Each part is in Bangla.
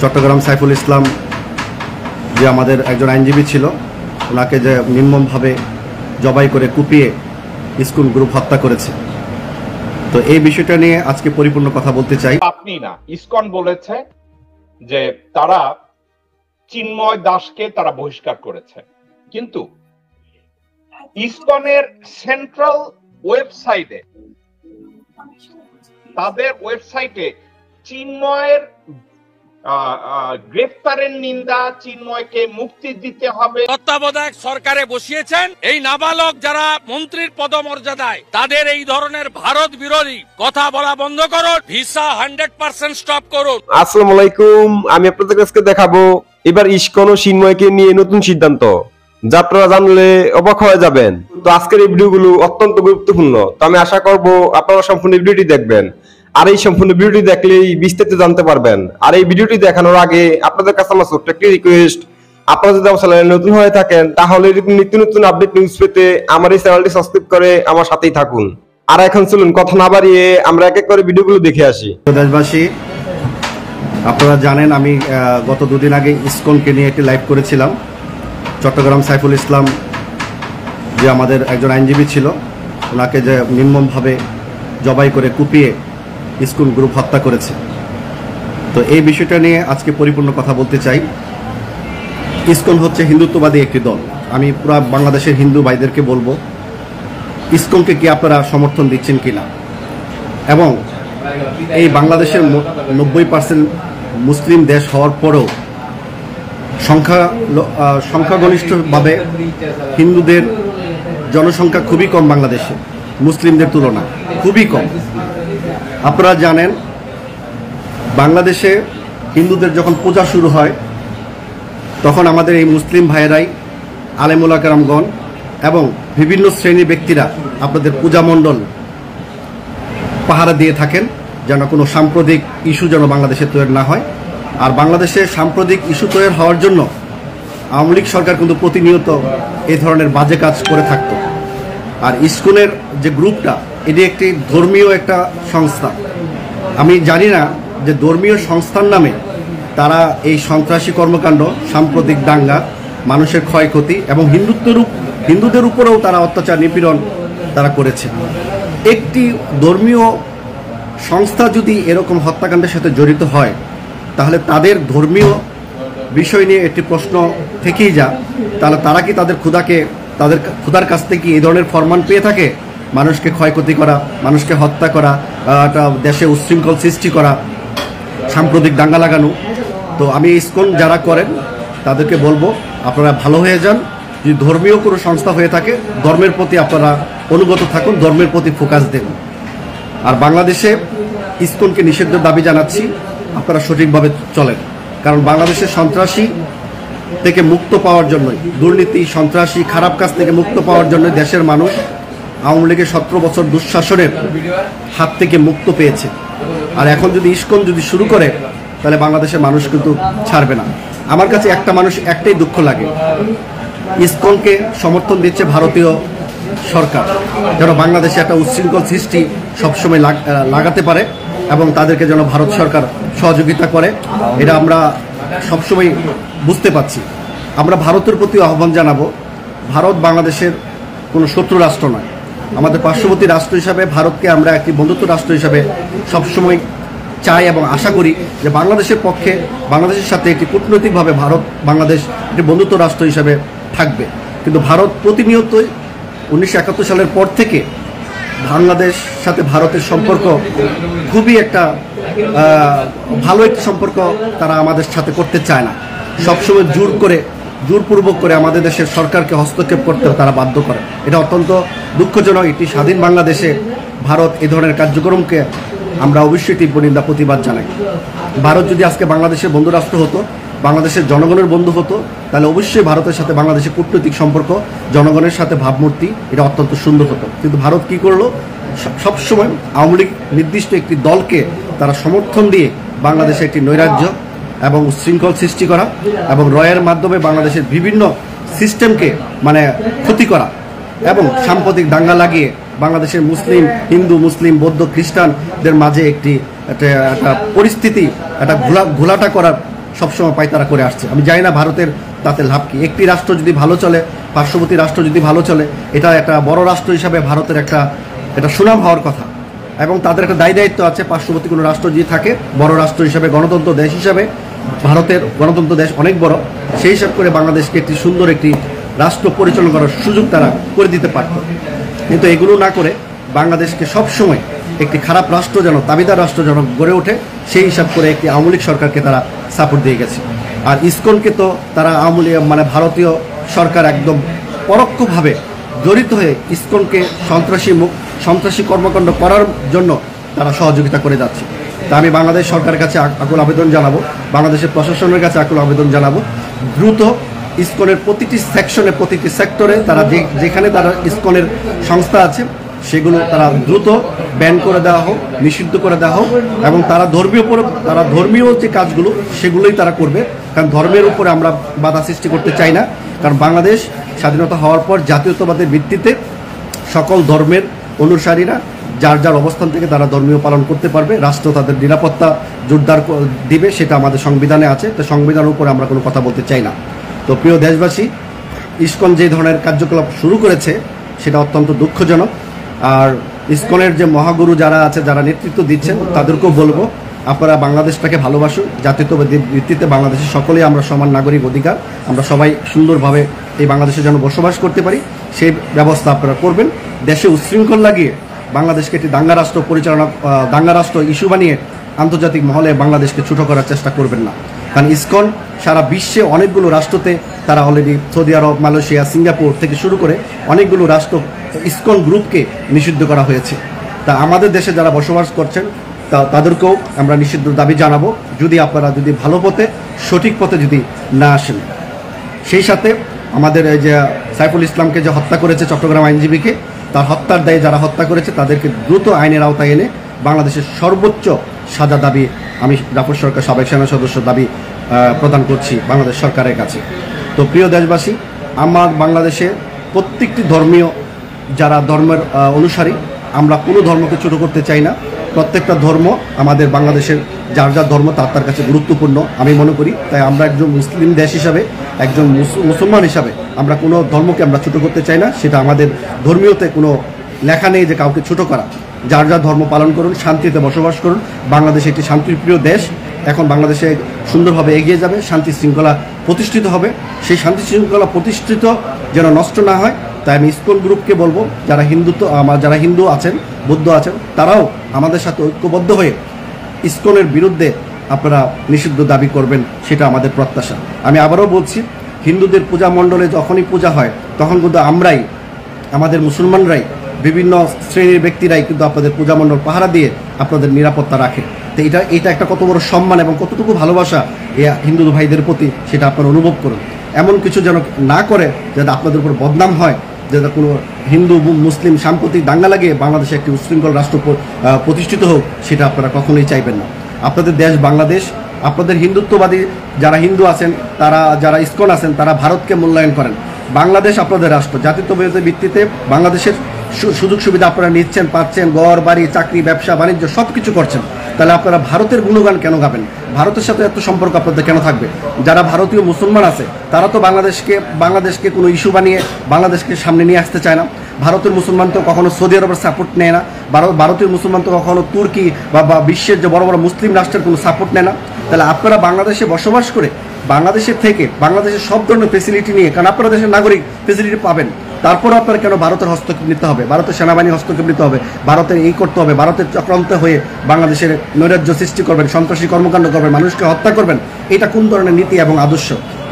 চট্টগ্রাম সাইফুল ইসলাম যে আমাদের একজন আইনজীবী ছিল, ওনাকে যে নির্মমভাবে জবাই করে কুপিয়ে ইসকন গ্রুপ হত্যা করেছে। তো এই বিষয়টা নিয়ে আজকে পরিপূর্ণ কথা বলতে চাই। আপনি না, ইসকন বলেছে যে তারা চিন্ময় দাসকে তারা বহিষ্কার করেছে, কিন্তু ইসকনের সেন্ট্রাল ওয়েবসাইটে, তাদের ওয়েবসাইটে চিন্ময়ের গ্রেফতারের নিন্দা, চিন্ময়কে মুক্তি দিতে হবে। তত্ত্বাবধায়ক সরকারে বসিয়েছেন এই নাবালক যারা মন্ত্রীর পদমর্যাদায়, তাদের এই ধরনের ভারত বিরোধী কথা বলা বন্ধ করুন, ভিসা 100% স্টপ করুন। আসসালামু আলাইকুম, আমি আপনাদের কাছে দেখাবো এবার ইসকন ও চিন্ময়কে নিয়ে নতুন সিদ্ধান্ত, যা আপনারা জানলে অবাক হয়ে যাবেন। তো আজকের এই ভিডিওগুলো অত্যন্ত গুরুত্বপূর্ণ, তো আমি আশা করব আপনারা সম্পূর্ণ ভিডিওটি দেখবেন। আর এই সম্পূর্ণ ভিডিওটি দেখলেই বিস্তারিত জানতে পারবেন। আর এই ভিডিওটি দেখানোর আগে আপনাদের কাছে আমার ছোট্ট একটি রিকোয়েস্ট, আপনারা যদি আমার চ্যানেলে নতুন হয়ে থাকেন তাহলে নিত্য নতুন আপডেট নিউজ পেতে আমার এই চ্যানেলটি সাবস্ক্রাইব করে আমার সাথেই থাকুন। আর এখন চলুন কথা না বাড়িয়ে আমরা এক এক করে ভিডিওগুলো দেখে আসি। দেশবাসী, আপনারা জানেন আমি গত দুদিন আগে ইসকনকে নিয়ে একটি লাইভ করেছিলাম। চট্টগ্রাম সাইফুল ইসলাম যে আমাদের একজন আইনজীবী ছিল, ওনাকে যে নির্মমভাবে জবাই করে কুপিয়ে ইসকন গ্রুপ হত্যা করেছে। তো এই বিষয়টা নিয়ে আজকে পরিপূর্ণ কথা বলতে চাই। ইসকন হচ্ছে হিন্দুত্ববাদী একটি দল। আমি পুরো বাংলাদেশের হিন্দু ভাইদেরকে বলবো, ইসকনকে কি আপনারা সমর্থন দিচ্ছেন কিনা, এবং এই বাংলাদেশের 90% মুসলিম দেশ হওয়ার পরেও সংখ্যাগরিষ্ঠভাবে হিন্দুদের জনসংখ্যা খুবই কম বাংলাদেশে, মুসলিমদের তুলনা খুবই কম। আপনারা জানেন বাংলাদেশে হিন্দুদের যখন পূজা শুরু হয় তখন আমাদের এই মুসলিম ভাইয়েরাই, আলেমুল কেরামগণ এবং বিভিন্ন শ্রেণীর ব্যক্তিরা আপনাদের পূজা মণ্ডল পাহারা দিয়ে থাকেন, যেন কোনো সাম্প্রদায়িক ইস্যু যেন বাংলাদেশে তৈরি না হয়। আর বাংলাদেশে সাম্প্রদায়িক ইস্যু তৈরি হওয়ার জন্য আওয়ামী লীগ সরকার কিন্তু প্রতিনিয়ত এই ধরনের বাজে কাজ করে থাকত। আর ইসকনের যে গ্রুপটা, এটি একটি ধর্মীয় একটা সংস্থা। আমি জানি না যে ধর্মীয় সংস্থার নামে তারা এই সন্ত্রাসী কর্মকাণ্ড, সাম্প্রতিক দাঙ্গা, মানুষের ক্ষয়ক্ষতি এবং হিন্দুদের উপরেও তারা অত্যাচার নিপীড়ন তারা করেছে। একটি ধর্মীয় সংস্থা যদি এরকম হত্যাকাণ্ডের সাথে জড়িত হয় তাহলে তাদের ধর্মীয় বিষয় নিয়ে একটি প্রশ্ন থেকেই যা, তাহলে তারা কি তাদের ক্ষুধার কাছ থেকে এই ধরনের ফরমান পেয়ে থাকে? মানুষকে ক্ষয়ক্ষতি করা, মানুষকে হত্যা করা, একটা দেশে উচ্ছৃঙ্খল সৃষ্টি করা, সাম্প্রতিক দাঙ্গা লাগানো। তো আমি ইসকন যারা করেন তাদেরকে বলবো, আপনারা ভালো হয়ে যান। যদি ধর্মীয় কোনো সংস্থা হয়ে থাকে, ধর্মের প্রতি আপনারা অনুগত থাকুন, ধর্মের প্রতি ফোকাস দেন। আর বাংলাদেশে ইসকনকে নিষিদ্ধের দাবি জানাচ্ছি, আপনারা সঠিকভাবে চলেন। কারণ বাংলাদেশের সন্ত্রাসী থেকে মুক্ত পাওয়ার জন্যই, দুর্নীতি, সন্ত্রাসী, খারাপ কাজ থেকে মুক্ত পাওয়ার জন্য দেশের মানুষ আওয়ামী লীগের 17 বছর দুঃশাসনের হাত থেকে মুক্ত পেয়েছে। আর এখন যদি ইসকন যদি শুরু করে তাহলে বাংলাদেশের মানুষ কিন্তু ছাড়বে না। আমার কাছে একটাই দুঃখ লাগে, ইসকনকে সমর্থন দিচ্ছে ভারতীয় সরকার, যেন বাংলাদেশে একটা উচ্ছৃঙ্খল সৃষ্টি সবসময় লাগাতে পারে এবং তাদেরকে যেন ভারত সরকার সহযোগিতা করে। এটা আমরা সবসময় বুঝতে পাচ্ছি। আমরা ভারতের প্রতি আহ্বান জানাবো, ভারত বাংলাদেশের কোনো শত্রু রাষ্ট্র নয়। আমাদের পার্শ্ববর্তী রাষ্ট্র হিসাবে ভারতকে আমরা একটি বন্ধুত্ব রাষ্ট্র হিসাবে সবসময় চাই এবং আশা করি যে বাংলাদেশের পক্ষে, বাংলাদেশের সাথে একটি কূটনৈতিকভাবে বাংলাদেশ একটি বন্ধুত্ব রাষ্ট্র হিসাবে থাকবে। কিন্তু ভারত প্রতিনিয়তই 1971 সালের পর থেকে বাংলাদেশ সাথে ভারতের সম্পর্ক খুবই একটা ভালো একটি সম্পর্ক তারা আমাদের সাথে করতে চায় না। সবসময় জোরপূর্বক করে আমাদের দেশের সরকারকে হস্তক্ষেপ করতে তারা বাধ্য করে। এটা অত্যন্ত দুঃখজনক। একটি স্বাধীন বাংলাদেশে ভারত এই ধরনের কার্যক্রমকে আমরা অবশ্যই তীব্র নিন্দা প্রতিবাদ জানাই। ভারত যদি আজকে বাংলাদেশের বন্ধু রাষ্ট্র হতো, বাংলাদেশের জনগণের বন্ধু হতো, তাহলে অবশ্যই ভারতের সাথে বাংলাদেশের কূটনৈতিক সম্পর্ক, জনগণের সাথে ভাবমূর্তি, এটা অত্যন্ত সুন্দর হতো। কিন্তু ভারত কি করলো, সবসময় আওয়ামী লীগ নির্দিষ্ট একটি দলকে তারা সমর্থন দিয়ে বাংলাদেশে একটি নৈরাজ্য এবং উচ্ছৃঙ্খল সৃষ্টি করা এবং রয়ের মাধ্যমে বাংলাদেশের বিভিন্ন সিস্টেমকে ক্ষতি করা এবং সাম্প্রতিক দাঙ্গা লাগিয়ে বাংলাদেশের মুসলিম, হিন্দু, মুসলিম, বৌদ্ধ, খ্রিস্টানদের মাঝে একটা পরিস্থিতি, একটা ঘোলাটা করার সবসময় পায়তারা করে আসছে। আমি জানি না ভারতের তাতে লাভ কি। একটি রাষ্ট্র যদি ভালো চলে, পার্শ্ববর্তী রাষ্ট্র যদি ভালো চলে, এটা একটা বড় রাষ্ট্র হিসাবে ভারতের এটা সুনাম হওয়ার কথা, এবং তাদের একটা দায়িত্ব আছে। পার্শ্ববর্তী কোনো রাষ্ট্র যদি থাকে, বড় রাষ্ট্র হিসাবে, গণতন্ত্র দেশ হিসাবে, ভারতের গণতন্ত্র দেশ অনেক বড়, সেই হিসাব করে বাংলাদেশকে একটি সুন্দর একটি রাষ্ট্র পরিচালনা করার সুযোগ তারা করে দিতে পারত। কিন্তু এগুলো না করে বাংলাদেশকে সবসময় একটি খারাপ রাষ্ট্র যেন, দাবিদার রাষ্ট্র যেন গড়ে ওঠে, সেই হিসাব করে একটি আওয়ামী লীগ সরকারকে তারা সাপোর্ট দিয়ে গেছে। আর ইসকনকে তো তারা আওয়ামী লীগ ভারতীয় সরকার একদম পরোক্ষভাবে জড়িত হয়ে ইসকনকে সন্ত্রাসী কর্মকাণ্ড করার জন্য তারা সহযোগিতা করে যাচ্ছে। তা আমি বাংলাদেশ সরকারের কাছে আকুল আবেদন জানাবো, বাংলাদেশের প্রশাসনের কাছে আকুল আবেদন জানাবো, দ্রুত ইসকনের প্রতিটি সেকশনে, প্রতিটি সেক্টরে তারা যেখানে তারা ইসকনের সংস্থা আছে সেগুলো তারা দ্রুত ব্যান করে দেওয়া হোক, নিষিদ্ধ করে দেওয়া হোক, এবং তারা ধর্মীয় যে কাজগুলো সেগুলোই তারা করবে। কারণ ধর্মের উপরে আমরা বাধা সৃষ্টি করতে চাই না। কারণ বাংলাদেশ স্বাধীনতা হওয়ার পর জাতীয়তাবাদের ভিত্তিতে সকল ধর্মের অনুসারীরা যার যার অবস্থান থেকে তারা ধর্মীয় পালন করতে পারবে, রাষ্ট্র তাদের নিরাপত্তা জোরদার দিবে, সেটা আমাদের সংবিধানে আছে। তো সংবিধানের উপরে আমরা কোনো কথা বলতে চাই না। তো প্রিয় দেশবাসী, ইসকন যে ধরনের কার্যকলাপ শুরু করেছে সেটা অত্যন্ত দুঃখজনক। আর ইসকনের যে মহাগুরু যারা আছে, যারা নেতৃত্ব দিচ্ছেন, তাদেরকেও বলবো আপনারা বাংলাদেশটাকে ভালোবাসুন। জাতীয়তাবাদের ভিত্তিতে বাংলাদেশের সকলেই আমরা সমান নাগরিক অধিকার, আমরা সবাই সুন্দরভাবে এই বাংলাদেশে যেন বসবাস করতে পারি, সেই ব্যবস্থা আপনারা করবেন। দেশে উচ্ছৃঙ্খল লাগিয়ে বাংলাদেশকে একটি দাঙ্গা রাষ্ট্র ইস্যু বানিয়ে আন্তর্জাতিক মহলে বাংলাদেশকে ছোট করার চেষ্টা করবেন না। কারণ ইসকন সারা বিশ্বে অনেকগুলো রাষ্ট্রতে তারা অলরেডি, সৌদি আরব, মালয়েশিয়া, সিঙ্গাপুর থেকে শুরু করে অনেকগুলো রাষ্ট্র ইসকন গ্রুপকে নিষিদ্ধ করা হয়েছে। তা আমাদের দেশে যারা বসবাস করছেন তাদেরকেও আমরা নিষিদ্ধ দাবি জানাবো, যদি আপনারা ভালো পথে, সঠিক পথে যদি না আসেন। সেই সাথে আমাদের এই যে সাইফুল ইসলামকে যে হত্যা করেছে চট্টগ্রাম আইনজীবীকে, তার হত্যার দায়ে যারা হত্যা করেছে তাদেরকে দ্রুত আইনের আওতায় এনে বাংলাদেশের সর্বোচ্চ সাজা দাবি আমি জাফর সরকার সাবেক সেনা সদস্য দাবি প্রদান করছি বাংলাদেশ সরকারের কাছে। তো প্রিয় দেশবাসী, আমার বাংলাদেশে প্রত্যেকটি যারা ধর্মের অনুসারী, আমরা কোনো ধর্মকে ছোটো করতে চাই না। প্রত্যেকটা ধর্ম আমাদের বাংলাদেশের যার যার ধর্ম তার কাছে গুরুত্বপূর্ণ আমি মনে করি। তাই আমরা একজন মুসলিম দেশ হিসাবে, একজন মুসলমান হিসাবে আমরা কোনো ধর্মকে আমরা ছোটো করতে চাই না। সেটা আমাদের ধর্মীয়তে কোনো লেখা নেই যে কাউকে ছোটো করা। যার যার ধর্ম পালন করুন, শান্তিতে বসবাস করুন। বাংলাদেশ একটি শান্তিপ্রিয় দেশ, এখন বাংলাদেশে সুন্দরভাবে এগিয়ে যাবে, শান্তি শৃঙ্খলা প্রতিষ্ঠিত হবে। সেই শান্তি শৃঙ্খলা প্রতিষ্ঠিত যেন নষ্ট না হয়, তাই আমি ইসকন গ্রুপকে বলবো, যারা হিন্দু আছেন, বৌদ্ধ আছেন, তারাও আমাদের সাথে ঐক্যবদ্ধ হয়ে ইসকনের বিরুদ্ধে আপনারা নিষিদ্ধ দাবি করবেন, সেটা আমাদের প্রত্যাশা। আমি আবারও বলছি, হিন্দুদের পূজা মণ্ডলে যখনই পূজা হয় তখন কিন্তু আমাদের মুসলমানরাই, বিভিন্ন শ্রেণীর ব্যক্তিরাই কিন্তু আপনাদের পূজা মণ্ডল পাহারা দিয়ে আপনাদের নিরাপত্তা রাখে। তো এটা একটা কত বড় সম্মান এবং কতটুকু ভালোবাসা এই হিন্দু ভাইদের প্রতি, সেটা আপনারা অনুভব করুন। এমন কিছু যেন না করে যাতে আপনাদের উপর বদনাম হয়, যাতে কোনো হিন্দু মুসলিম সাম্প্রতিক দাঙ্গা লাগিয়ে বাংলাদেশে একটি উচ্ছৃঙ্খল রাষ্ট্র প্রতিষ্ঠিত হোক, সেটা আপনারা কখনোই চাইবেন না। আপনাদের দেশ বাংলাদেশ, আপনাদের হিন্দুত্ববাদী যারা হিন্দু আছেন, যারা ইসকন আছেন, তারা ভারতকে মূল্যায়ন করেন। বাংলাদেশ আপনাদের রাষ্ট্র, জাতীয়তাবাদের ভিত্তিতে বাংলাদেশের সুযোগ সুবিধা আপনারা নিচ্ছেন, পাচ্ছেন, ঘর বাড়ি, চাকরি, ব্যবসা বাণিজ্য সব কিছু করছেন। তাহলে আপনারা ভারতের গুণগান কেন গাবেন? ভারতের সাথে এত সম্পর্ক আপনাদের কেন থাকবে? যারা ভারতীয় মুসলমান আছে তারা তো বাংলাদেশকে কোনো ইস্যু বানিয়ে বাংলাদেশকে সামনে নিয়ে আসতে চায় না। ভারতের মুসলমান তো কখনো সৌদি আরবের সাপোর্ট নেয় না, ভারতীয় মুসলমান তো কখনো তুর্কি বা বিশ্বের যে বড় বড় মুসলিম রাষ্ট্রের কোনো সাপোর্ট নেয় না। তাহলে আপনারা বাংলাদেশে বসবাস করে বাংলাদেশের সব ধরনের ফেসিলিটি নিয়ে, কারণ আপনারা দেশের নাগরিক, ফেসিলিটি পাবেন, তারপরও আপনারা কেন ভারতের হস্তক্ষেপ নিতে হবে? ভারতের সেনাবাহিনী হস্তক্ষেপ নিতে হবে, ভারতের এই করতে হবে, ভারতের চক্রান্ত হয়ে বাংলাদেশের নৈরাজ্য সৃষ্টি করবেন, সন্ত্রাসী কর্মকাণ্ড করবেন, মানুষকে হত্যা করবেন? এটা কোন ধরনের নীতি এবং আদর্শ?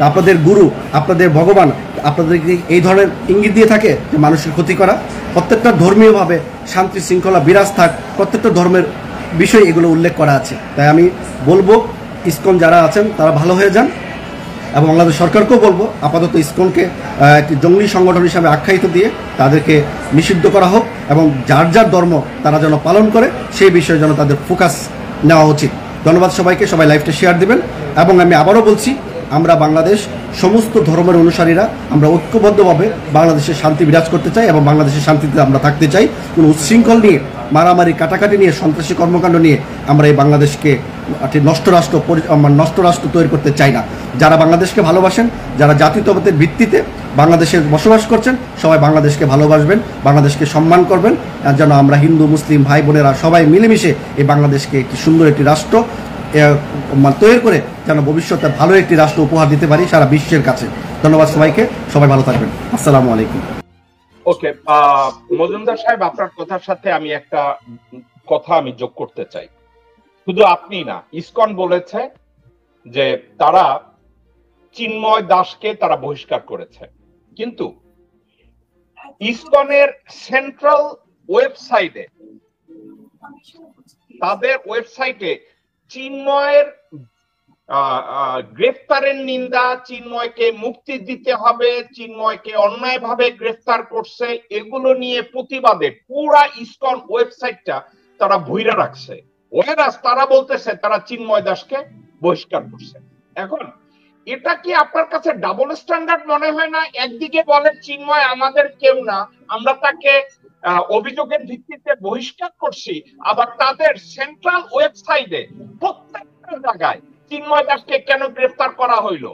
আপনাদের গুরু, আপনাদের ভগবান আপনাদেরকে এই ধরনের ইঙ্গিত দিয়ে থাকে যে মানুষের ক্ষতি করা? প্রত্যেকটা ধর্মীয়ভাবে শান্তি শৃঙ্খলা বিরাজ থাক, প্রত্যেকটা ধর্মের বিষয়ে এগুলো উল্লেখ করা আছে। তাই আমি বলবো, ইসকন যারা আছেন তারা ভালো হয়ে যান, এবং বাংলাদেশ সরকারকেও বলবো আপাতত ইসকনকে একটি জঙ্গলি সংগঠন হিসাবে আখ্যায়িত দিয়ে তাদেরকে নিষিদ্ধ করা হোক, এবং যার যার ধর্ম তারা যেন পালন করে সেই বিষয়ে যেন তাদের ফোকাস নেওয়া উচিত। ধন্যবাদ সবাইকে, সবাই লাইভটা শেয়ার দেবেন। এবং আমি আবারও বলছি, আমরা বাংলাদেশ সমস্ত ধর্মের অনুসারীরা আমরা ঐক্যবদ্ধভাবে বাংলাদেশের শান্তি বিরাজ করতে চাই এবং বাংলাদেশের শান্তিতে আমরা থাকতে চাই। কোনো উচ্ছৃঙ্খল নিয়ে, মারামারি, কাটাকাটি নিয়ে, সন্ত্রাসী কর্মকাণ্ড নিয়ে আমরা এই বাংলাদেশকে নষ্ট রাষ্ট্র তৈরি করতে চাই না। যারা বাংলাদেশকে ভালোবাসেন, যারা জাতীয়তাবাদের ভিত্তিতে বাংলাদেশে বসবাস করছেন, সবাই বাংলাদেশকে ভালোবাসবেন, বাংলাদেশকে সম্মান করবেন, যেন আমরা হিন্দু মুসলিম ভাই বোনেরা সবাই মিলেমিশে এই বাংলাদেশকে একটি সুন্দর একটি রাষ্ট্র তৈরি করে যেন ভবিষ্যতে ভালো একটি রাষ্ট্র উপহার দিতে পারি সারা বিশ্বের কাছে। ধন্যবাদ সবাইকে, সবাই ভালো থাকবেন। আসসালামু আলাইকুম। ওকে, মজুমদার সাহেব, আপনার কথার সাথে আমি একটা কথা যোগ করতে চাই। শুধু আপনি না, ইসকন বলেছে যে তারা চিন্ময় দাসকে তারা বহিষ্কার করেছে, কিন্তু ইসকনের সেন্ট্রাল ওয়েবসাইটে, তাদের ওয়েবসাইটে চিন্ময়ের গ্রেফতারের নিন্দা, চিন্ময়কে মুক্তি দিতে হবে, চিন্ময়কে অন্যায়ভাবে গ্রেফতার করছে, এগুলো নিয়ে প্রতিবাদে পুরা ইসকন ওয়েবসাইটটা তারা ভুইরা রাখছে। ওয়ারাস তারা বলতেছে তারা চিন্ময় দাসকে বহিষ্কার করছে। এখন এটা কি আপনার কাছে ডাবল স্ট্যান্ডার্ড মনে হয় না? একদিকে বলে চিন্ময় আমাদের কেউ না, আমরা তাকে অভিযোগের ভিত্তিতে বহিষ্কার করছি, আবার তাদের সেন্ট্রাল ওয়েবসাইটে প্রত্যেকটা জায়গায় চিন্ময় দাসকে কেন গ্রেফতার করা হইল,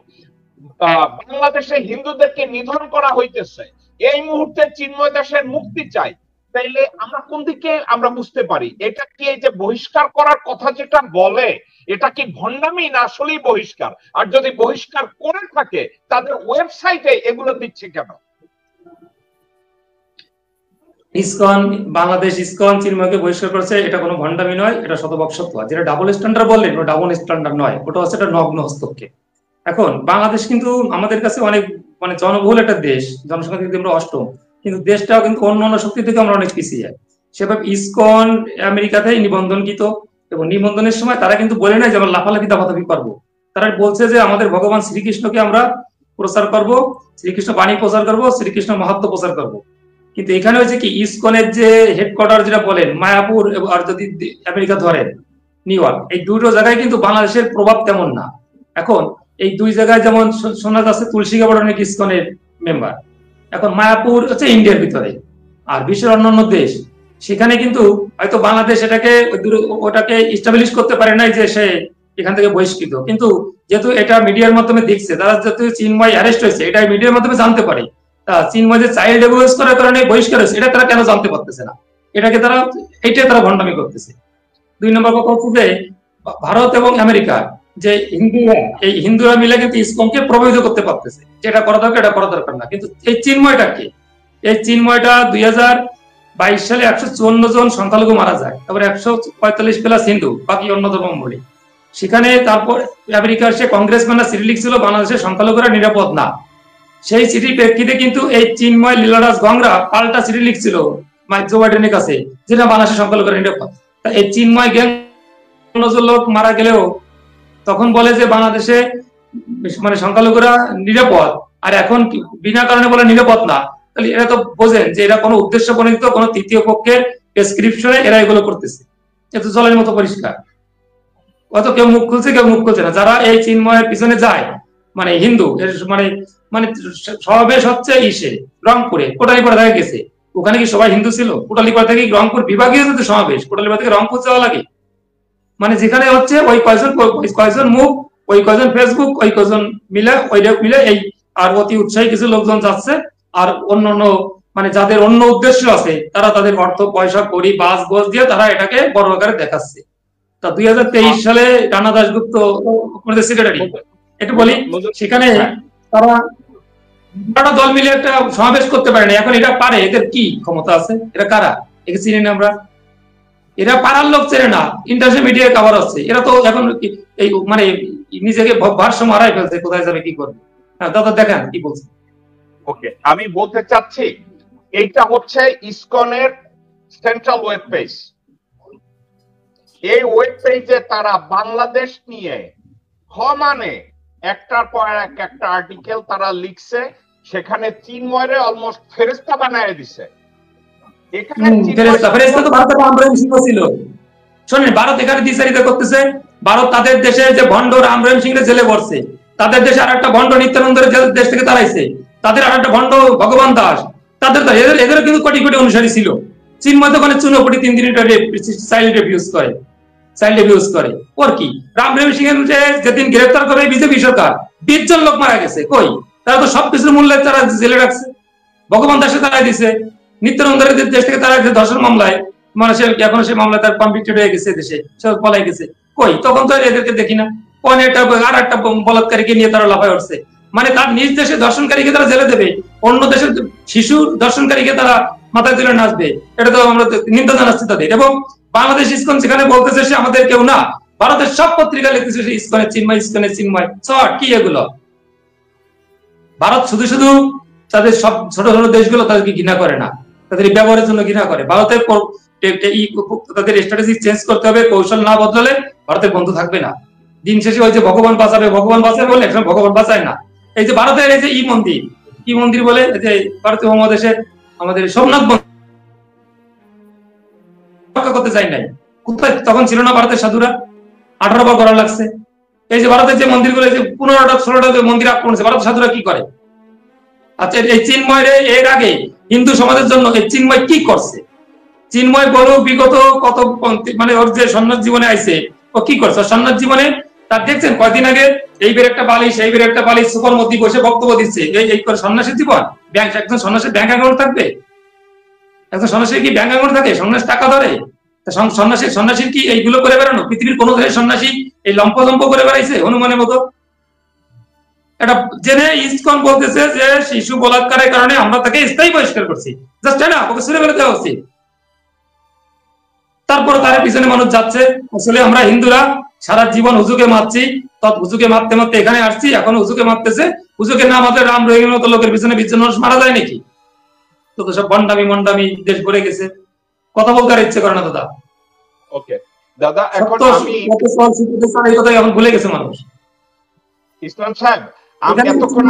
বাংলাদেশে হিন্দুদেরকে নিধন করা হইতেছে, এই মুহূর্তে চিন্ময় দাসের মুক্তি চাই, তাইলে আমরা কোন দিকে আমরা বুঝতে পারি? এটা কি এই যে বহিষ্কার করার কথা যেটা বলে, এটা কি ভণ্ডামি না আসলেই বহিষ্কার? আর যদি বহিষ্কার করে থাকে তাদের ওয়েবসাইটে এগুলো দিচ্ছে কেন? ইসকন, বাংলাদেশ ইসকন চিন্ময়কে বহিষ্কার করেছে, এটা কোনো ভণ্ডামি নয়, এটা শতভাগ সত্য। যেটা ডাবল স্ট্যান্ডার্ড বললেন, ওটা ডাবল স্ট্যান্ডার্ড নয়, ওটা হচ্ছে একটা নগ্ন হস্তক্ষেপ। এখন বাংলাদেশ কিন্তু আমাদের কাছে অনেক জনবহুল একটা দেশ, জনসংখ্যা থেকে আমরা অষ্টম, কিন্তু দেশটাও কিন্তু অন্য শক্তি থেকে আমরা অনেক পিছিয়ে যাই। সেভাবে ইসকন আমেরিকাতে নিবন্ধনকৃত, এবং নিবন্ধনের সময় তারা কিন্তু বলে নাই যে আমরা লাফালাফি দাফাদাফি করবো। তারা বলছে যে আমাদের ভগবান শ্রীকৃষ্ণকে আমরা প্রচার করব, শ্রীকৃষ্ণ বাণী প্রচার করব, শ্রীকৃষ্ণ মাহাত্ম্য প্রচার করব। কিন্তু এখানে হয়েছে কি, ইসকনের যে হেডকোয়ার্টার যেটা বলেন মায়াপুর, আর যদি আমেরিকা ধরেন নিউ ইয়র্ক, এই দুটো জায়গায় কিন্তু বাংলাদেশের প্রভাব তেমন না। এখন এই দুই জায়গায় যেমন শোনা যাচ্ছে তুলসীগড় অনেক ইসকনের মেম্বার, এখন মায়াপুর হচ্ছে ইন্ডিয়ার ভিতরে, আর বিশ্বের অন্যান্য দেশ, সেখানে কিন্তু হয়তো বাংলাদেশ ওটাকে ইস্টাবলিশ করতে পারে নাই যে সে এখান থেকে বহিষ্কৃত, কিন্তু যেহেতু এটা মিডিয়ার মাধ্যমে দেখছে, তারা যেহেতু চিন্ময় অ্যারেস্ট হয়েছে এটা মিডিয়ার মাধ্যমে জানতে পারে, চিন্ময় যে চাইল্ড অ্যাবিউজ করার কারণে বহিষ্কার হয়েছে এটা তারা কেন জানতে পারতেছে না? এইটাই তারা ভণ্ডামি করতেছে। দুই নম্বর কথা হচ্ছে যে ভারত এবং আমেরিকা যে এই হিন্দুরা মিলে কিন্তু ইসকনকে প্রভাবিত করতে পারতেছে, যেটা করা দরকার এটা করা দরকার না। কিন্তু এই চিন্ময়টা কি? এই চিন্ময়টা 2022 সালে 154 জন সংখ্যালঘু মারা যায়, তারপরে 145 প্লাস হিন্দু, বাকি অন্য ধর্মাবলম্বী। সেখানে তারপর আমেরিকার সে কংগ্রেসম্যান চিঠি লিখছিল বাংলাদেশের সংখ্যালঘুরা নিরাপদ না। সেই চিঠির প্রেক্ষিতে কিন্তু এই চিন্ময় লীলারাজ গংরা পাল্টা চিঠি লিখছিল জো বাইডেনের কাছে, যেটা বাংলাদেশের সংখ্যালঘুরা নিরাপদ। এই চিন্ময় গ্যাং লোক মারা গেলেও তখন বলে যে বাংলাদেশে সংখ্যালঘুরা নিরাপদ, আর এখন বিনা কারণে বলে নিরাপদ না। তাহলে এরা তো বোঝেন যে এরা কোনো উদ্দেশ্য প্রণীত কোনো তৃতীয় পক্ষের প্রেসক্রিপশনে এরা এগুলো করতেছে। এত জলের মতো পরিষ্কার, অত কেউ মুখ খুলছে কেউ মুখ খুলছে না। যারা এই চিন্ময়ের পিছনে যায় হিন্দু, সমাবেশ হচ্ছে রংপুরে, কোটালীপাড়া থেকে গেছে, ওখানে কি সবাই হিন্দু ছিল? কোটালীপাড়া থেকে রংপুর বিভাগীয় যদি সমাবেশ, কোটালীপাড়া থেকে রংপুর যাওয়া লাগে? যেখানে হচ্ছে ওই কয়জন মুখ, ওই কয়জন ফেসবুক, ওই কয়জন মিলে এই, আর অতি উৎসাহী কিছু লোকজন যাচ্ছে, আর অন্যান্য যাদের অন্য উদ্দেশ্য আছে তারা তাদের অর্থ পয়সা করি বাস গোস দিয়ে তারা এটাকে বড় আকারে দেখাচ্ছে। তা 2023 সালে রানা দাশগুপ্ত সেক্রেটারি, একটু বলি, সেখানে তারা দল মিলে একটা সমাবেশ করতে পারে না। এখন এটা পারে, এদের কি ক্ষমতা আছে? এরা কারা? একে চিনি না আমরা, এরা পাড়ার লোক চেনে না, ইন্টারন্যাশনাল মিডিয়ায় কভার হচ্ছে। এরা তো এখন এই নিজেকে ভারসাম্য হারাই ফেলছে, কোথায় যাবে কি করবে। দাদা দেখেন কি বলছে। ওকে, আমি বলতে চাচ্ছি এইটা হচ্ছে ইসকনের সেন্ট্রাল ওয়েব পেজ। এই ওয়েব পেজে তারা বাংলাদেশ নিয়ে একটার পর একটা আর্টিকেল তারা লিখছে, সেখানে চিন্ময়রে অলমোস্ট ফেরেশতা বানায় দিছে। শোনেন, ভারত এখানে দ্বিচারিতা করতেছে। ভারত তাদের দেশে যে ভণ্ড রাম রহিম সিং জেলে পড়ছে, তাদের দেশে আর একটা ভণ্ড নিত্যানন্দের দেশ থেকে তাড়াইছে, তাদের আর একটা ভণ্ড ভগবান দাস, তাদের এদেরও কিন্তু কোটি কোটি অনুসারী ছিল। চিন্ময় দোকানে চুনোপুটি 3 দিন চাইল্ড অ্যাবিউজ করে ওর কি? রামপ্রেম সিং যেদিন গ্রেফতার করে বিজেপি সরকার 20 জন লোক মারা গেছে, কই? তারা তো সবকিছুর মূল্যে তারা জেলে রাখছে। ভগবান দাসে তারাই দিছে, নিত্যানন্দের দেশ থেকে তারা ধর্ষণ মামলায় মানুষের এখন সেই মামলা তার কনভিক্টেড হয়ে গেছে, দেশে সে পলাই গেছে, কই? তখন তো এদেরকে দেখি না। আর একটা বলাৎকারীকে নিয়ে তারা লাফায় উঠছে, মানে তার নিজ দেশে ধর্ষণকারীকে তারা জেলে দেবে, অন্য দেশের শিশু ধর্ষণকারীকে তারা মাথায় তুলে নাচবে, এটা তো আমরা নিন্দা জানাচ্ছি তাদের। এবং বাংলাদেশ ইসকন যেখানে বলতেছে সে আমাদের কেউ না, ভারতের সব পত্রিকা লিখতেছে সে ইসকনের চিন্ময়, ইসকনের চিন্ময়। শর্ট কি এগুলো? ভারত শুধু শুধু তাদের সব ছোট ছোট দেশগুলো তাদেরকে ঘৃণা করে না, তাদের ব্যবহারের জন্য ঘৃণা করে। ভারতের তাদের স্ট্র্যাটেজি চেঞ্জ করতে হবে, কৌশল না বদলালে ভারতের বন্ধু থাকবে না। দিন শেষে ওই যে ভগবান বাঁচাবে বলে একসময় ভগবান বাঁচায় না। এই যে ভারতের এই যে কি মন্দির বলে যে ভারতীয় উপমহাদেশে আমাদের সোমনাথ রক্ষা করতে চাই নাই, কোথায় তখন ছিল না ভারতের সাধুরা? 18 বার করা লাগছে। এই যে ভারতের যে মন্দিরগুলো, যে 15টা 16টা মন্দির আক্রমণ হয়েছে, ভারতের সাধুরা কি করে? আচ্ছা, এই চিন্ময় এর আগে হিন্দু সমাজের জন্য এই চিন্ময় কি করছে? চিন্ময় বড় বিগত কত মানে ওর যে সন্ন্যাস জীবনে আইছে, ও কি করছে সন্ন্যাস জীবনে? তার দেখছেন কয়দিন আগে এই বের একটা বালিশ, এই বের একটা বালিশ সুপার মধ্যে বসে বক্তব্য দিচ্ছে। এই করে সন্ন্যাসীর জীবন? একজন সন্ন্যাসীর ব্যাংক অ্যাকাউন্ট থাকবে? একজন সন্ন্যাসীর কি ব্যাংক অ্যাকাউন্ট থাকে? সন্ন্যাস টাকা ধরে? সন্ন্যাসীর কি এইগুলো করে বেড়ানো? পৃথিবীর কোন দেশের সন্ন্যাসী এই লম্প করে বেড়াইছে হনুমানের মতো? এটা জেনে ইসকন বলতেছে যে শিশু বলাৎকারের কারণে আমরা তাকে স্থায়ী বহিষ্কার করছি, জাস্ট না, ওকে ছুড়ে ফেলে দেওয়া উচিত। তারপরে তার পিছনে মানুষ যাচ্ছে। আসলে আমরা হিন্দুরা সারা জীবন হুজুকে মারছি, হুজুকে মারতে মারতে এখানে আসছি, এখন হুজুকে মারতেছে। হুজুকে না মারলে রাম রহিমের মতো লোকের পিছনে 20 জন মানুষ মারা যায় নাকি? তো সব মন্ডামি দেশ ভরে গেছে, কথা বলতে আর ইচ্ছে করে না দাদা। ওকে দাদা, এখন আমি এখন ভুলে গেছে মানুষ। ইসলাম সাহেব, আমি এতক্ষণ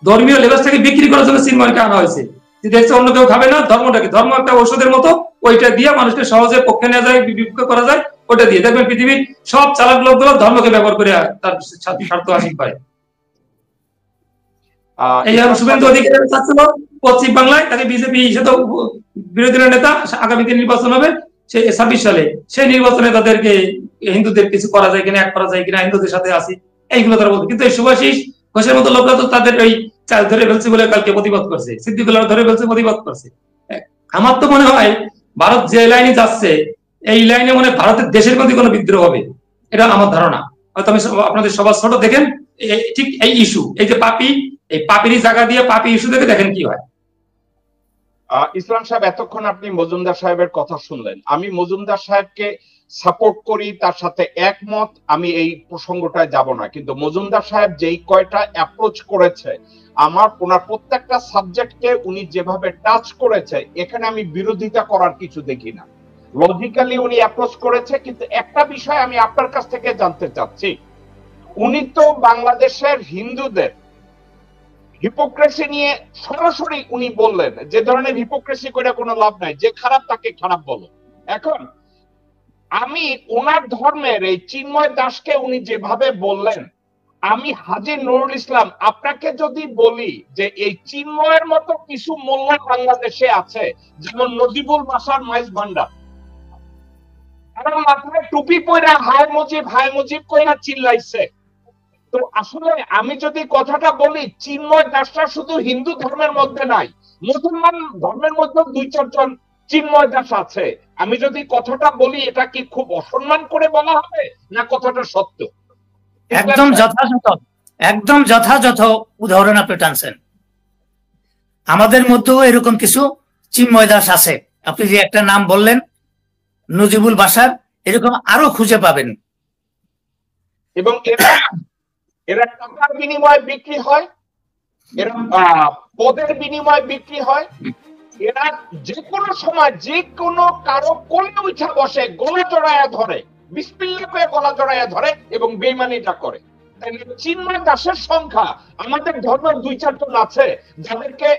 ধর্মীয় লেবাসটাকে বিক্রি করার জন্য চিন্ময়কে আনা হয়েছে, যে দেখছে অন্য কেউ খাবে না, ধর্মটাকে, ধর্ম একটা ঔষধের মতো, ওইটা দিয়ে মানুষকে সহজে পক্ষে নেওয়া যায়, বিপক্ষে করা যায়, ওইটা দিয়ে দেখবেন পৃথিবীর সব চালাক লোকগুলো ধর্মকে ব্যবহার করে তার স্বার্থ হাসিল করে। এই শুভেন্দু অধিকারী চাচ্ছিল পশ্চিম বাংলায় তাকে বিজেপি সাথে বিরোধী নেতা, আগামীতে নির্বাচন হবে সে 26 সালে, সেই নির্বাচনে তাদেরকে হিন্দুদের কিছু করা যায় কিনা, এক করা যায় কিনা, হিন্দুদের সাথে আসি, এইগুলো তারা বলছে। কিন্তু এই সুভাষিস ঘোষের মতো লোকরা তো তাদের ওই চাল ধরে ফেলছে বলে কালকে প্রতিবাদ করছে, সিদ্দিকুল্লাহ ধরে ফেলছে, প্রতিবাদ করছে। আমার তো মনে হয় ভারত যে লাইনে যাচ্ছে, এই লাইনে মনে ভারতের দেশের প্রতি কোনো বিদ্রোহ হবে, এটা আমার ধারণা। হয়তো আমি আপনাদের সবার ছোট দেখেন, ঠিক এই ইস্যু, এই যে পাপি, এই পাপিরই জায়গা দিয়ে পাপি ইস্যু দেখে দেখেন কি হয়। ইসলাম সাহেব, এতক্ষণ আপনি মজুমদার সাহেবের কথা শুনলেন। আমি মজুমদার সাহেবকে সাপোর্ট করি, তার সাথে একমত, আমি এই প্রসঙ্গটায় যাব না। কিন্তু মজুমদার সাহেব যেই কয়টা অ্যাপ্রোচ করেছে, আমার ওনার প্রত্যেকটা সাবজেক্টকে উনি যেভাবে টাচ করেছে, এখানে আমি বিরোধিতা করার কিছু দেখি না। লজিক্যালি উনি অ্যাপ্রোচ করেছে। কিন্তু একটা বিষয় আমি আপনার কাছ থেকে জানতে চাচ্ছি, উনি তো বাংলাদেশের হিন্দুদের হিপোক্রেসি নিয়ে সরাসরি উনি বললেন, যে ধরনের হিপোক্রেসি করে কোনো লাভ নাই, যে খারাপ তাকে খারাপ বলো। এখন আমি ওনার ধর্মের এই চিন্ময় দাসকে উনি যেভাবে বললেন, আমি হাজী নুরুল ইসলাম আপনাকে যদি বলি যে এই চিন্ময়ের মতো কিছু মোল্লা বাংলাদেশে আছে, যেমন নজিবুল বাসার মাইজ ভান্ডার, তারা মাথায় টুপি পরে হায় মুজিব কইরা চিল্লাইছে। তো আসলে আমি যদি কথাটা বলি, চিন্ময় দাসটা শুধু হিন্দু ধর্মের মধ্যে নাই, মুসলমান ধর্মের মধ্যে 2-4 জন চিন্ময় দাস আছে। আমি যদি কথাটা বলি, এটা কি খুব অসম্মান করে বলা হবে, না কথাটা সত্য? একদম যথাযথ উদাহরণ আপনি টানছেন। আমাদের মধ্যেও এরকম কিছু চিন্ময় দাস আছে। আপনি যে একটা নাম বললেন নজিবুল বাসার, এরকম আরো খুঁজে পাবেন। এবং এরা টাকার বিনিময়ে বিক্রি হয়, এরা পদের বিনিময়ে বিক্রি হয়, এরা যে কোনো সময় যে কোনো কারো কোলে উঠা বসে, গলা জড়াইয়া ধরে, বিসমিল্লাহ করে গলা জড়াইয়া ধরে এবং বেঈমানিটা করে। চিন্ময় দাসের সংখ্যা আমাদের ধর্মের 2-4 জন আছে, যাদেরকে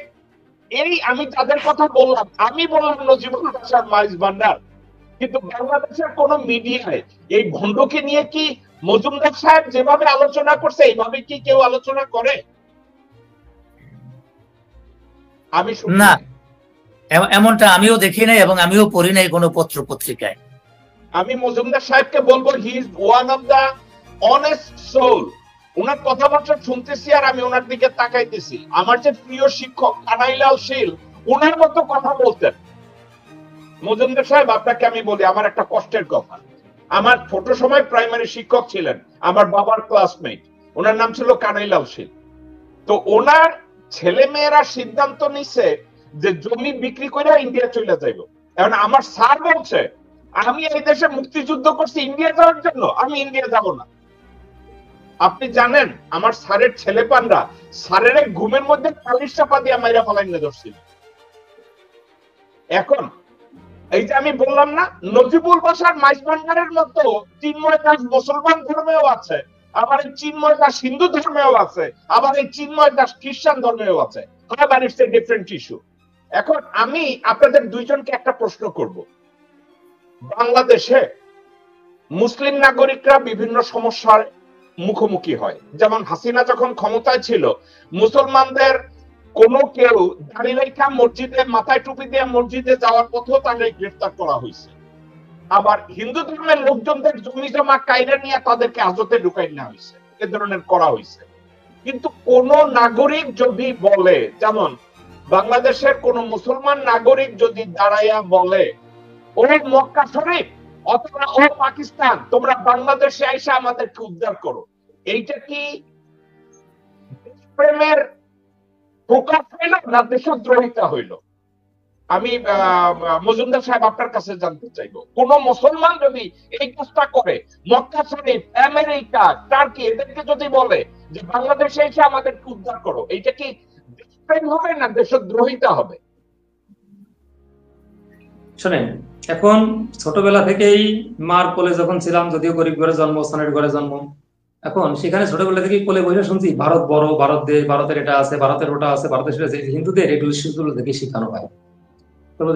আমি তাদের কথা বললাম, আমি বললাম নজিবুল বাসার মাইজ ভান্ডার, কিন্তু বাংলাদেশের কোন মিডিয়ায় এই ভণ্ডকে নিয়ে কি মজুমদার সাহেব যেভাবে আলোচনা করছে এইভাবে কি কেউ আলোচনা করে? আমি না, এমনটা আমিও দেখি নাই এবং আমিও পড়ি নাই কোনো পত্র পত্রিকায়। আমি মজুমদার সাহেবকে বলবো, he is one of the honest soul. ওনার কথাবার্তা শুনতেছি আর আমি ওনার দিকে তাকাইতেছি। আমার যে প্রিয় শিক্ষক কানাইলাল শীল, ওনার মতো কথা বলতেন। মজুমদার সাহেব, আপনাকে আমি বলি আমার একটা কষ্টের কথা। আমার ছোট সময় প্রাইমারি শিক্ষক ছিলেন, আমার বাবার ক্লাসমেট, ওনার নাম ছিল কানাইলাল শীল। তো ওনার ছেলে মেয়েরা সিদ্ধান্ত নিছে যে জমি বিক্রি করে ইন্ডিয়া চলে যাইব। এখন আমার স্যার বলছে আমি এই দেশে মুক্তিযুদ্ধ করছি ইন্ডিয়া যাওয়ার জন্য, আমি ইন্ডিয়া যাব না। আপনি জানেন আমার স্যারের ছেলেপানরা স্যারের ঘুমের মধ্যে পালিশ চাপা দিয়ে মাইরা পালাইনে ধরছিল। এখন এই যে আমি বললাম না, নজিবুল বাসার মাইজ ভান্ডারের মতো চিন্ময় দাস মুসলমান ধর্মেও আছে, আবার এই চিন্ময় দাস হিন্দু ধর্মেও আছে, আবার এই চিন্ময় দাস খ্রিস্টান ধর্মেও আছে। But it's a different issue. এখন আমি আপনাদের দুইজনকে একটা প্রশ্ন করব। বাংলাদেশে মুসলিম নাগরিকরা বিভিন্ন সমস্যার মুখোমুখি হয়। যেমন হাসিনা যখন ক্ষমতায় ছিল, মুসলমানদের কোনো কেউ দাঁড়িয়ে রেখা মসজিদে মাথায় টুপি দিয়ে মসজিদে যাওয়ার পথেও তাদের গ্রেফতার করা হয়েছে। আবার হিন্দু ধর্মের লোকজনদের জমি জমা কায়রা নিয়ে তাদেরকে হাজতে ঢুকাই নেওয়া হয়েছে, এ ধরনের করা হয়েছে। কিন্তু কোন নাগরিক যদি বলে, যেমন বাংলাদেশের কোন মুসলমান নাগরিক যদি দাঁড়াইয়া বলে ও মক্কা শরীফ অথবা ও পাকিস্তান, তোমরা বাংলাদেশে এসে আমাদেরকে উদ্ধার করো, এইটা কি প্রেমের প্রকাশ হইল না দেশদ্রোহিতা হইল? আমি মজুমদার সাহেব আপনার কাছে জানতে চাইবো, কোন মুসলমান যদি এই কাজটা করে, মক্কা শরীফ, আমেরিকা, টার্কি এদেরকে যদি বলে যে বাংলাদেশে এসে আমাদেরকে উদ্ধার করো, এইটা কি দেশপ্রেম হবে না দেশদ্রোহিতা হবে? শোনেন, এখন ছোটবেলা থেকেই মার কোলে যখন ছিলাম, যদিও গরিব ঘরে জন্ম, স্থানের ঘরে জন্ম, এখন সেখানে ছোটবেলা থেকেই কোলে বসে শুনছি ভারত বড়, ভারত দেশ, ভারতের এটা আছে, ভারতের ওটা আছে, ভারতের সেটা আছে। হিন্দুদের এগুলো থেকে শেখানো হয়,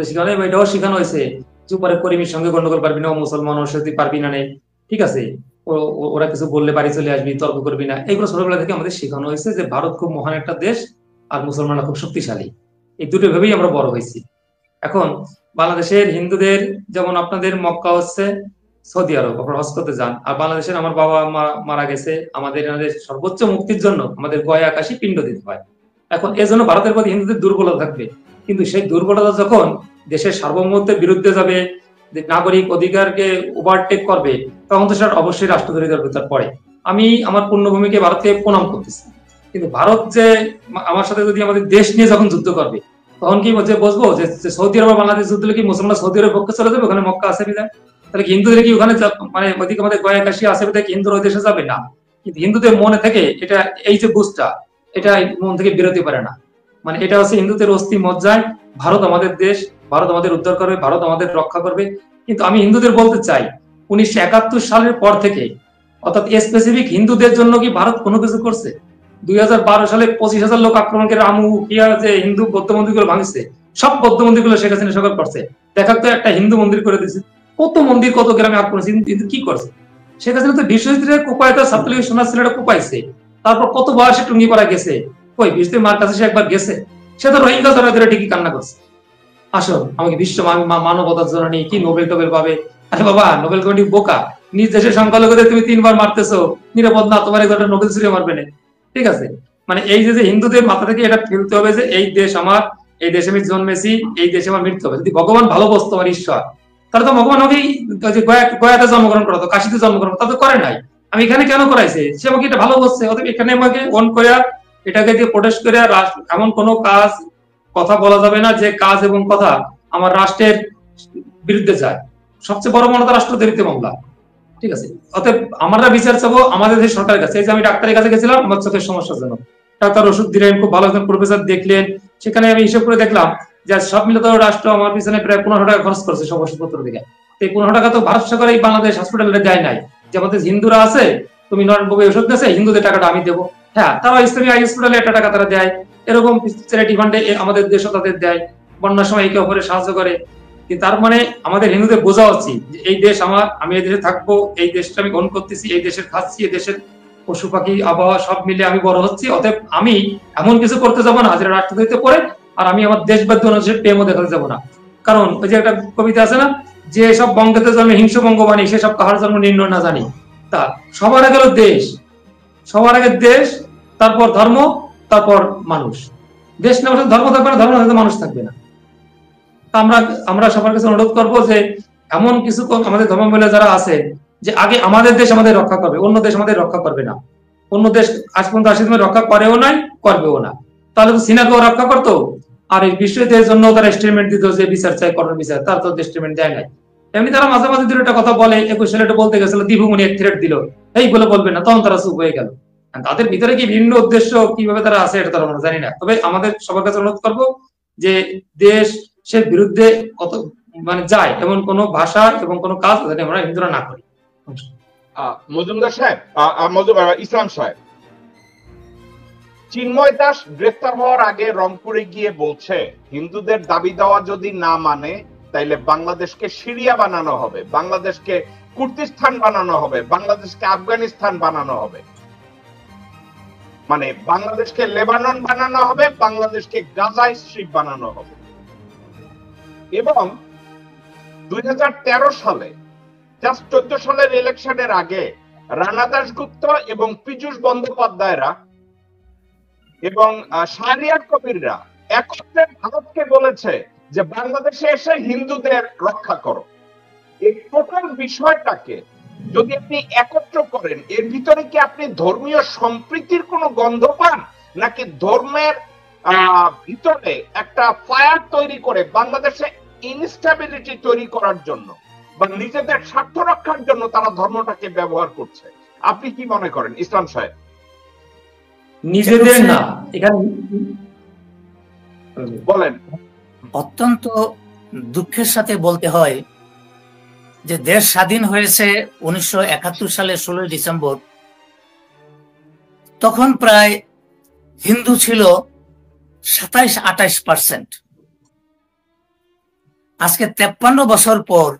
শেখানো হয়, এটাও শেখানো হয়েছে যে পরে করিমের সঙ্গে গন্ডগোল পারবি না, ও মুসলমান, ওর সাথে পারবি না, নেই ঠিক আছে, ওরা কিছু বললে বাড়ি চলে আসবি, তর্ক করবি না। এগুলো ছোটবেলা থেকে আমাদের শেখানো হয়েছে যে ভারত খুব মহান একটা দেশ আর মুসলমানরা খুব শক্তিশালী। এই দুটো ভেবেই আমরা বড় হয়েছি। এখন বাংলাদেশের হিন্দুদের যেমন আপনাদের মক্কা হচ্ছে সৌদি আরব, আপনারা হজ করতে যান, আর বাংলাদেশের আমার বাবা মা মারা গেছে, আমাদের সর্বোচ্চ মুক্তির জন্য আমাদের গয়া আকাশী পিণ্ড দিতে হয়। এখন এজন্য ভারতের প্রতি হিন্দুদের দুর্বলতা থাকবে, কিন্তু সেই দুর্বলতা যখন দেশের সার্বভৌমত্বের বিরুদ্ধে যাবে, নাগরিক অধিকারকে ওভারটেক করবে, তখন তো সেটা অবশ্যই রাষ্ট্রদ্রোহিতার ভিতর পড়ে। আমি আমার পূর্ণভূমিকে ভারতকে প্রণাম করতেছি, কিন্তু ভারত যে আমার সাথে যদি আমাদের দেশ নিয়ে যখন যুদ্ধ করবে, তখন কি বসবো যে সৌদি আরব বাংলাদেশ যুদ্ধ হলে কি মুসলমান সৌদি আরবের পক্ষে চলে যাবে, ওখানে মক্কা আছে বিদায়? তাহলে হিন্দুদের কি ওখানে মানে ওদিকে আমাদের গয়া কাশি আছে বিদায় কি হিন্দুরা ওই দেশে যাবে না? কিন্তু হিন্দুদের মনে থেকে এটা, এই যে বুঝটা, এটা মন থেকে বেরোতে পারে না। মানে এটা হচ্ছে হিন্দুদের অস্থি মজ্জায় ভারত আমাদের দেশ, ভারত আমাদের উদ্ধার করবে, ভারত আমাদের রক্ষা করবে। কিন্তু আমি হিন্দুদের বলতে চাই, 1971 সালের পর থেকে, অর্থাৎ স্পেসিফিক হিন্দুদের জন্য কি ভারত কোনো কিছু করছে? 2012 সালে 25,000 লোক আক্রমণ করে আমু কিয়া যে হিন্দু বৌদ্ধ মন্দিরগুলো ভাঙছে, সব বৌদ্ধ মন্দিরগুলো শেখ হাসিনা সরকার করছে। দেখা তো একটা হিন্দু মন্দির করে দিয়েছে, কত মন্দির কত গ্রামে আক্রমণ, কিন্তু কি করছে শেখ হাসিনা? তো বিশ্বজিৎরে কোপায়, তার ছাত্রলীগের সোনার ছেলেটা কোপাইছে, তারপর কত বয়সে টুঙ্গি পাড়া গেছে, কই বিশ্বজিৎ মার কাছে সে একবার গেছে? সে তো রোহিঙ্গা ধরা ধরে ঠিকই কান্না করছে, আসো আমাকে বিশ্ব মানবতার জন্য নিয়ে কি নোবেল টোবেল পাবে। আরে বাবা, নোবেল কমিটি বোকা, নিজ দেশের সংখ্যালঘুদের তুমি 3 বার মারতেছো, নিরাপদ না, তোমার একটা নোবেল ছুড়ে মারবে না, ঠিক আছে? মানে এই যে হিন্দুদের মাথা থেকে এটা ফেলতে হবে যে এই দেশ আমার, এই দেশে আমি জন্মেছি, এই দেশে আমার মৃত্যু হবে। যদি ভগবান ভালোবাসতো আমার ঈশ্বর, তাহলে তো ভগবান আমাকে গয়াতে জন্মগ্রহণ করতো, কাশীতে জন্মগ্রহণ, তা তো করে নাই। আমি এখানে কেন করাইছে? সে আমাকে এটা ভালোবাসছে, অতএব এখানে আমাকে অন করে এটাকে দিয়ে প্রোটেস্ট করে এমন কোনো কাজ কথা বলা যাবে না যে কাজ এবং কথা আমার রাষ্ট্রের বিরুদ্ধে যায়। সবচেয়ে বড় মামলা রাষ্ট্রদ্রোহিতা মামলা, ঠিক আছে? অতএব আমরা বিচার চাবো আমাদের দেশের সরকারের কাছে। এই যে আমি ডাক্তারের কাছে গেছিলাম আমার চোখের সমস্যার জন্য, ডাক্তার ওষুধ দিলেন, খুব ভালো একজন প্রফেসর দেখলেন, সেখানে আমি হিসেব করে দেখলাম যে সব মিলে তো রাষ্ট্র আমার পিছনে প্রায় 15 টাকা খরচ করছে সব ওষুধপত্র থেকে। এই 15 টাকা তো ভারত সরকার এই বাংলাদেশ হসপিটালে দেয় নাই, যে আমাদের হিন্দুরা আছে, তুমি নরেন্দ্রবাবু ওষুধ দিয়েছে, হিন্দুদের টাকাটা আমি দেবো। হ্যাঁ, তারা ইসলামী হসপিটালে একটা টাকা তারা দেয়, এরকম চ্যারিটি ফান্ডে আমাদের দেশও তাদের দেয়, বন্যার সময় একে অপরে সাহায্য করে। কি তার মানে আমাদের হিন্দুদের বোঝা উচিত যে এই দেশ আমার, আমি এই দেশে থাকবো, এই দেশটা আমি গ্রহণ করতেছি, এই দেশের খাচ্ছি, এই দেশের পশু পাখি আবহাওয়া সব মিলে আমি বড় হচ্ছি, অতএব আমি এমন কিছু করতে যাবো না যেটা রাষ্ট্রদ্রোহিতে পড়ে, আর আমি আমার দেশবাদ্য অনুযায়ী প্রেমও দেখাতে যাবো না। কারণ ওই যে একটা কবিতা আছে না, যে সব বঙ্গতে জন্মে হিংস্র বঙ্গবাণী, সেসব কাহার জন্ম নির্ণয় না জানি। তা সবার আগে হলো দেশ, সবার আগে দেশ, তারপর ধর্ম, তারপর মানুষ। দেশ না হলে ধর্ম থাকবে না, ধর্ম না হলে মানুষ থাকবে না। আমরা আমরা সবার কাছে অনুরোধ করবো যে এমন কিছু আমাদের ধর্মাবলম্বী যারা আছে যে আগে আমাদের দেশ আমাদের রক্ষা করবে, অন্য দেশ আমাদের রক্ষা করবে না। অন্য দেশ আজ পর্যন্ত 80 রক্ষা করেও নাই, করবেও না। তাহলে তো চীনাকেও রক্ষা করতো, আর এই বিশ্বযুদ্ধের জন্য তারা স্টেটমেন্ট দিত যে বিচার চাই, কঠোর বিচার, তার তো স্টেটমেন্ট দেয় নাই। এমনি তারা মাঝে মাঝে দুটো কথা বলে, 21 সালে এটা বলতে গেছিল, দীপুমণি এক থ্রেট দিল, এইগুলো বলবে না, তখন তারা চুপ হয়ে গেল। তাদের ভিতরে কি ভিন্ন উদ্দেশ্য কিভাবে তারা আছে এটা তারা আমরা জানি না। তবে আমাদের সবার কাছে অনুরোধ করবো যে দেশের বিরুদ্ধে কত মানে যায় এমন কোন ভাষা এবং কোন কাজ যাতে আমরা হিন্দুরা না করি। মজুমদার সাহেব, ইসলাম সাহেব, চিন্ময় দাস গ্রেফতার হওয়ার আগে রংপুরে গিয়ে বলছে হিন্দুদের দাবি দেওয়া যদি না মানে তাইলে বাংলাদেশকে সিরিয়া বানানো হবে, বাংলাদেশকে কুর্দিস্তান বানানো হবে, বাংলাদেশকে আফগানিস্তান বানানো হবে, মানে বাংলাদেশকে লেবানন বানানো হবে, বাংলাদেশকে গাজা স্ট্রিপ বানানো হবে। এবং 2013 সালে, জাস্ট 14 সালের ইলেকশনের আগে রানা দাশগুপ্ত এবং পীযূষ বন্দ্যোপাধ্যায়রা এবং শাহরিয়ার কবিররা একত্রে ভারতকে বলেছে যে বাংলাদেশে এসে হিন্দুদের রক্ষা করো। এই টোটাল বিষয়টাকে যদি আপনি একত্র করেন, এর ভিতরে কি আপনি ধর্মীয় সম্প্রীতির কোনো গন্ধ পান, নাকি ধর্মের ভিতরে একটা ফায়ার তৈরি করে বাংলাদেশে ইনস্টেবিলিটি তৈরি করার জন্য বা নিজেদের স্বার্থ রক্ষার জন্য তারা ধর্মটাকে ব্যবহার করছে? আপনি কি মনে করেন ইসলাম সাহেব? নিজেদের না, এখানে বলেন। অত্যন্ত দুঃখের সাথে বলতে হয় যে দেশ স্বাধীন হয়েছে 1971 সালের 16 ডিসেম্বর। তখন প্রায় হিন্দু ছিল 27-28%। আজকে 53 বছর পর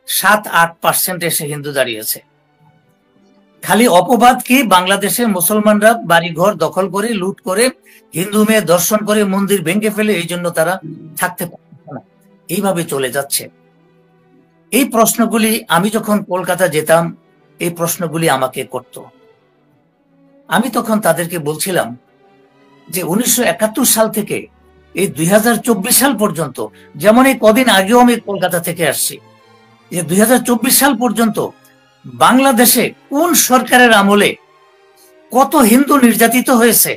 7-8% এসে হিন্দু দাঁড়িয়েছে। খালি অপবাদ কি, বাংলাদেশের মুসলমানরা বাড়িঘর দখল করে, লুট করে, হিন্দু মেয়ে দর্শন করে, মন্দির ভেঙে ফেলে, এই জন্য তারা থাকতে পারছে না, এইভাবে চলে যাচ্ছে। এই প্রশ্নগুলি আমি যখন কলকাতা যেতাম, এই প্রশ্নগুলি আমাকে করত। আমি তখন তাদেরকে বলছিলাম যে 1971 সাল থেকে এই 2024 সাল পর্যন্ত, যেমন এই কদিন আগেও আমি কলকাতা থেকে আসছি, যে 2024 সাল পর্যন্ত বাংলাদেশে কোন সরকারের আমলে কত হিন্দু নির্যাতিত হয়েছে,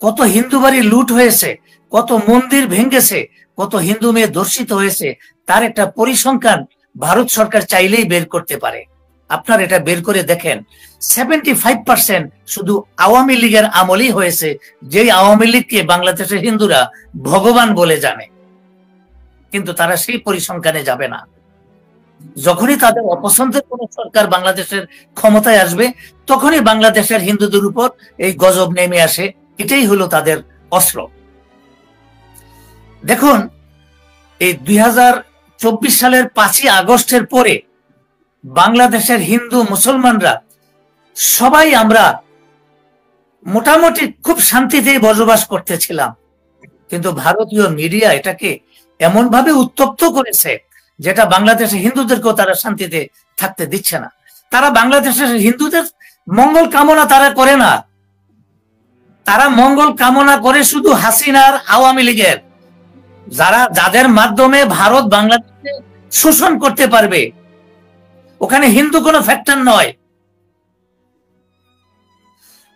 কত হিন্দু বাড়ি লুট হয়েছে, কত মন্দির ভেঙেছে, কত হিন্দু মেয়ে ধর্ষিত হয়েছে, তার একটা পরিসংখ্যান ভারত সরকার চাইলেই বের করতে পারে। আপনার এটা বের করে দেখেন, 75% শুধু আওয়ামী লীগের আমলেই হয়েছে, যেই আওয়ামী লীগকে বাংলাদেশের হিন্দুরা ভগবান বলে জানে। কিন্তু তারা সেই পরিসংখ্যানে যাবে না। যখনই তাদের অপছন্দের কোন সরকার বাংলাদেশের ক্ষমতায় আসবে, তখনই বাংলাদেশের হিন্দুদের উপর এই গজব নেমে আসে। এটাই হলো তাদের অস্ত্র। দেখুন, এই 2024 সালের 5ই আগস্টের পরে বাংলাদেশের হিন্দু মুসলমানরা সবাই আমরা মোটামুটি খুব শান্তিতেই বসবাস করতেছিলাম। কিন্তু ভারতীয় মিডিয়া এটাকে এমন ভাবে উত্তপ্ত করেছে যেটা বাংলাদেশের হিন্দুদেরকেও তারা শান্তিতে থাকতে দিচ্ছে না। তারা বাংলাদেশের হিন্দুদের মঙ্গল কামনা তারা করে না, তারা মঙ্গল কামনা করে শুধু হাসিনার আওয়ামী লীগের, যাদের মাধ্যমে ভারত বাংলাদেশকে শোষণ করতে পারবে। ওখানে হিন্দু কোনো ফ্যাক্টর নয়।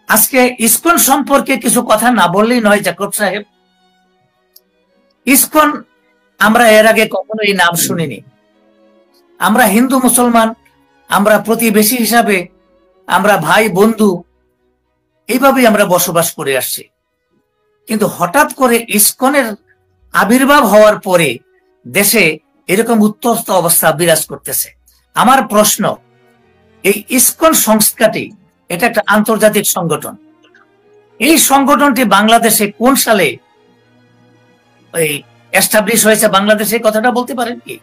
আজকে ইসকন সম্পর্কে কিছু কথা না বললেই নয় জাকব সাহেব। ইসকন আমরা এর আগে কখনো এই নাম শুনিনি। আমরা হিন্দু মুসলমান, আমরা প্রতিবেশী হিসাবে, আমরা ভাই বন্ধু, এইভাবেই আমরা বসবাস করে আসছি। কিন্তু হঠাৎ করে ইসকনের আবির্ভাব হওয়ার পরে দেশে এরকম উত্তপ্ত অবস্থা বিরাজ করতেছে। আমার প্রশ্ন, এই ইসকন সংস্থাটি এটা একটা আন্তর্জাতিক সংগঠন। এই সংগঠনটি বাংলাদেশে কোন সালে এই এস্টাবলিশ হয়েছে বাংলাদেশে, এই কথাটা বলতে পারেন কি?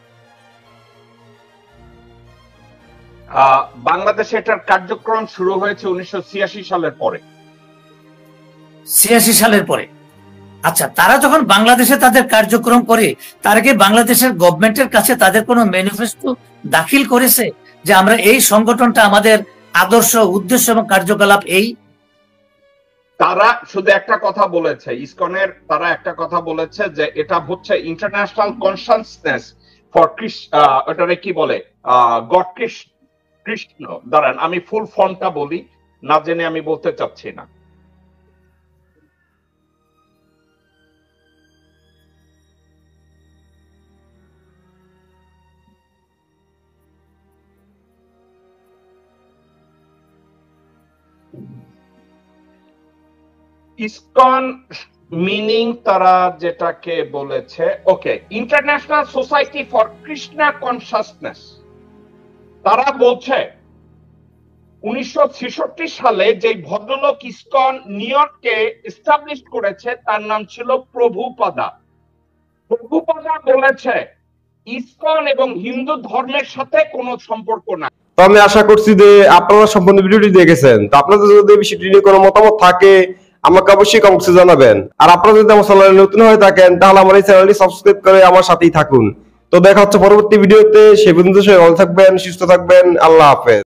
বাংলাদেশে এটার কার্যক্রম শুরু হয়েছে 1986 সালের পরে। 86 সালের পরে। আচ্ছা, তারা যখন বাংলাদেশে তাদের কার্যক্রম করে, তারা কি বাংলাদেশের গভর্নমেন্টের কাছে তাদের কোনো ম্যানিফেস্টো দাখিল করেছে যে আমরা এই সংগঠনটা, আমাদের আদর্শ, উদ্দেশ্য এবং কার্যকলাপ এই? তারা শুধু একটা কথা বলেছে, ইসকনের তারা একটা কথা বলেছে যে এটা হচ্ছে ইন্টারন্যাশনাল কনসাসনেস ফর এটারে কি বলে, গড কৃষ্ণ। দাঁড়ান আমি ফুল ফর্মটা বলি, না জেনে আমি বলতে চাচ্ছি না। ইসকন মিনিং তারা যেটাকে বলেছে, okay, international society for Krishna consciousness. তারা বলছে 1966 সালে যে ভদ্রলোক ইসকন নিউ ইয়র্কে এস্টাবলিশ করেছে তার নাম ছিল প্রভুপাদা। প্রভুপাদা বলেছে ইসকন এবং হিন্দু ধর্মের সাথে কোনো সম্পর্ক নাই। তো আমি আশা করছি যে আপনারা সম্পূর্ণ ভিডিওটি দেখেছেন। তো আপনাদের যদি এই বিষয়টি নিয়ে কোনো মতামত থাকে আমাকে অবশ্যই কমেন্টে জানাবেন। আর আপনারা যদি আমার চ্যানেলে নতুন হয়ে থাকেন তাহলে আমার এই চ্যানেলটি সাবস্ক্রাইব করে আমার সাথেই থাকুন। তো দেখা হচ্ছে পরবর্তী ভিডিওতে। সে পর্যন্ত সবাই ভালো থাকবেন, সুস্থ থাকবেন। আল্লাহ হাফেজ।